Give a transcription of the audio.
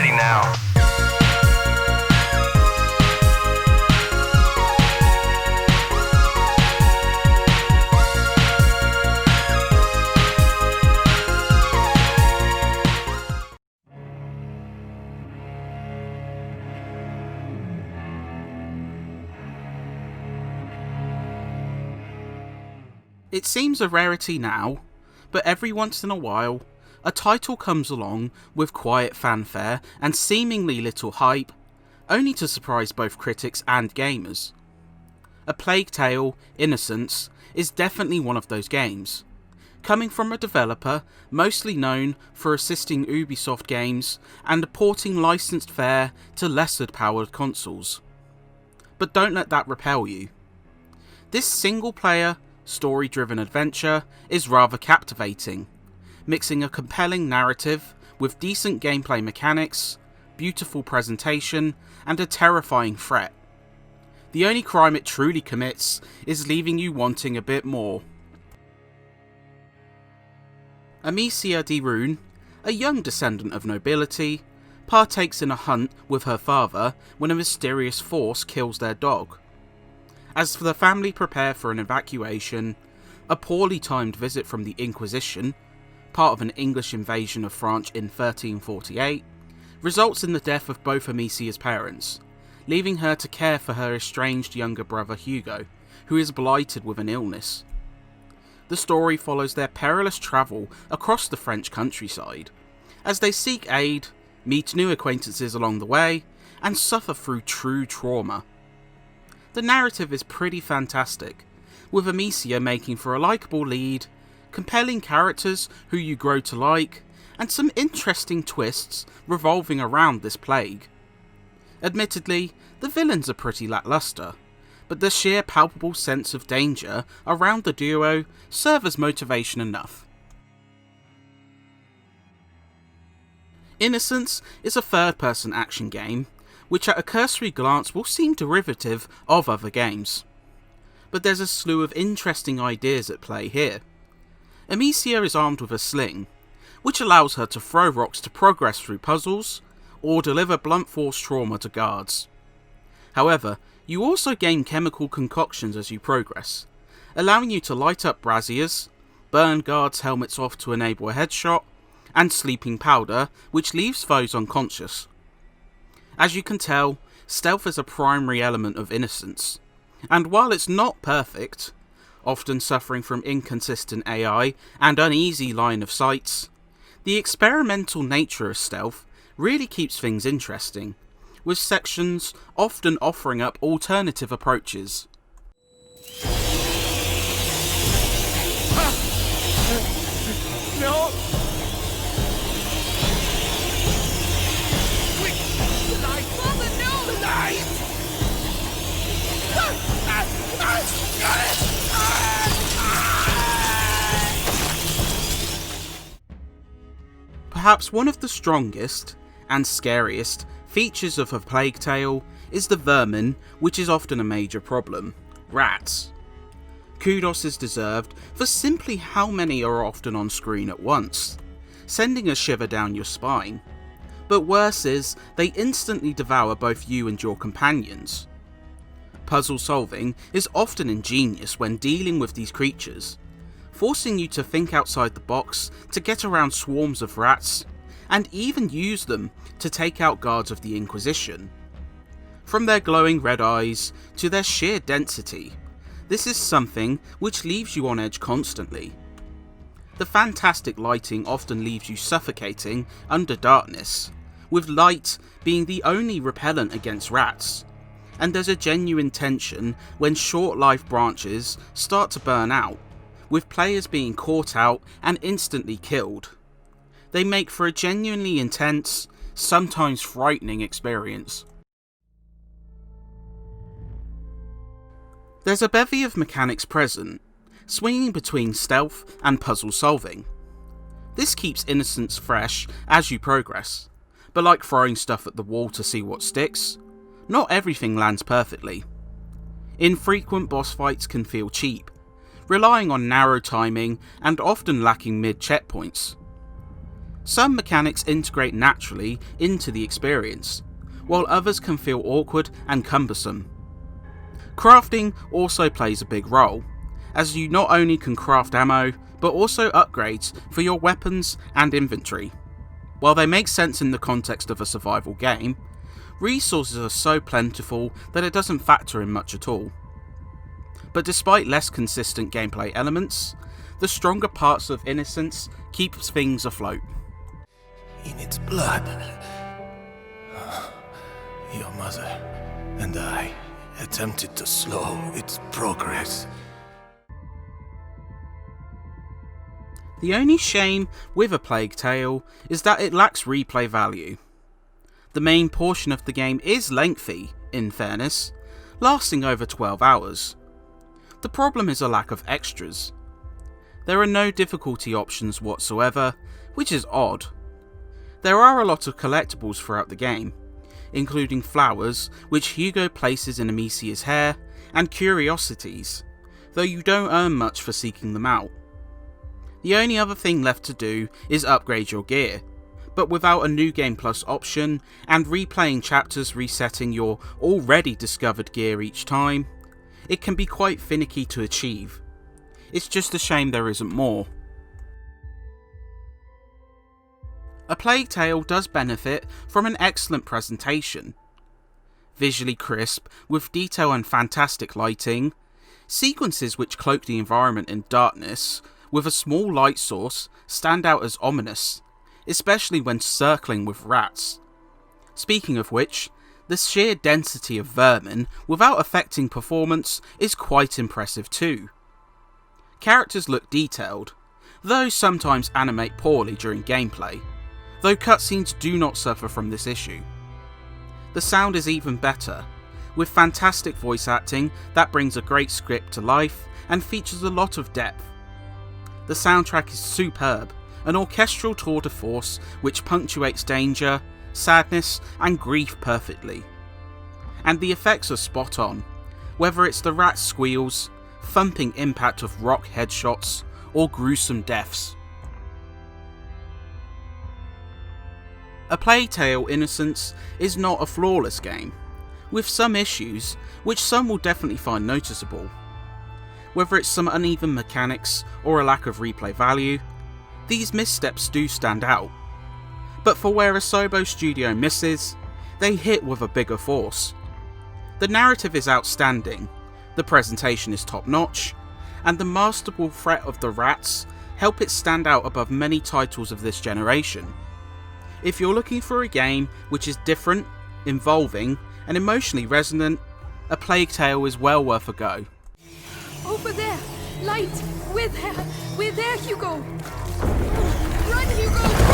Rarity now. It seems a rarity now, but every once in a while, a title comes along with quiet fanfare and seemingly little hype, only to surprise both critics and gamers. A Plague Tale: Innocence is definitely one of those games, coming from a developer mostly known for assisting Ubisoft games and porting licensed fare to lesser-powered consoles. But don't let that repel you. This single-player, story-driven adventure is rather captivating, mixing a compelling narrative with decent gameplay mechanics, beautiful presentation, and a terrifying threat. The only crime it truly commits is leaving you wanting a bit more. Amicia de Rune, a young descendant of nobility, partakes in a hunt with her father when a mysterious force kills their dog. As the family prepare for an evacuation, a poorly timed visit from the Inquisition, part of an English invasion of France in 1348, results in the death of both Amicia's parents, leaving her to care for her estranged younger brother Hugo, who is blighted with an illness. The story follows their perilous travel across the French countryside, as they seek aid, meet new acquaintances along the way, and suffer through true trauma. The narrative is pretty fantastic, with Amicia making for a likeable lead, compelling characters who you grow to like, and some interesting twists revolving around this plague. Admittedly, the villains are pretty lackluster, but the sheer palpable sense of danger around the duo serve as motivation enough. Innocence is a third-person action game, which at a cursory glance will seem derivative of other games. But there's a slew of interesting ideas at play here. Amicia is armed with a sling, which allows her to throw rocks to progress through puzzles, or deliver blunt force trauma to guards. However, you also gain chemical concoctions as you progress, allowing you to light up braziers, burn guards' helmets off to enable a headshot, and sleeping powder, which leaves foes unconscious. As you can tell, stealth is a primary element of Innocence, and while it's not perfect, often suffering from inconsistent AI and uneasy line of sights, the experimental nature of stealth really keeps things interesting, with sections often offering up alternative approaches. No! Perhaps one of the strongest and scariest features of A Plague Tale is the vermin, which is often a major problem: rats. Kudos is deserved for simply how many are often on screen at once, sending a shiver down your spine. But worse is, they instantly devour both you and your companions. Puzzle solving is often ingenious when dealing with these creatures, forcing you to think outside the box to get around swarms of rats, and even use them to take out guards of the Inquisition. From their glowing red eyes to their sheer density, this is something which leaves you on edge constantly. The fantastic lighting often leaves you suffocating under darkness, with light being the only repellent against rats, and there's a genuine tension when short-lived branches start to burn out, with players being caught out and instantly killed. They make for a genuinely intense, sometimes frightening experience. There's a bevy of mechanics present, swinging between stealth and puzzle solving. This keeps Innocence fresh as you progress, but like throwing stuff at the wall to see what sticks, not everything lands perfectly. Infrequent boss fights can feel cheap, relying on narrow timing and often lacking mid-checkpoints. Some mechanics integrate naturally into the experience, while others can feel awkward and cumbersome. Crafting also plays a big role, as you not only can craft ammo, but also upgrades for your weapons and inventory. While they make sense in the context of a survival game, resources are so plentiful that it doesn't factor in much at all. But despite less consistent gameplay elements, the stronger parts of Innocence keeps things afloat. In its blood, your mother and I attempted to slow its progress. The only shame with A Plague Tale is that it lacks replay value. The main portion of the game is lengthy, in fairness, lasting over 12 hours. The problem is a lack of extras. There are no difficulty options whatsoever, which is odd. There are a lot of collectibles throughout the game, including flowers which Hugo places in Amicia's hair, and curiosities, though you don't earn much for seeking them out. The only other thing left to do is upgrade your gear, but without a New Game Plus option and replaying chapters resetting your already discovered gear each time, it can be quite finicky to achieve. It's just a shame there isn't more. A Plague Tale does benefit from an excellent presentation. Visually crisp, with detail and fantastic lighting, sequences which cloak the environment in darkness with a small light source stand out as ominous, especially when circling with rats. Speaking of which, the sheer density of vermin without affecting performance is quite impressive too. Characters look detailed, though sometimes animate poorly during gameplay, though cutscenes do not suffer from this issue. The sound is even better, with fantastic voice acting that brings a great script to life and features a lot of depth. The soundtrack is superb, an orchestral tour de force which punctuates danger, sadness and grief perfectly. And the effects are spot on, whether it's the rat squeals, thumping impact of rock headshots, or gruesome deaths. A Plague Tale Innocence is not a flawless game, with some issues which some will definitely find noticeable. Whether it's some uneven mechanics or a lack of replay value, these missteps do stand out. But for where Asobo Studio misses, they hit with a bigger force. The narrative is outstanding, the presentation is top notch, and the masterful threat of the rats help it stand out above many titles of this generation. If you're looking for a game which is different, involving, and emotionally resonant, A Plague Tale is well worth a go. Over there! Light! We're there, Hugo! Run, Hugo!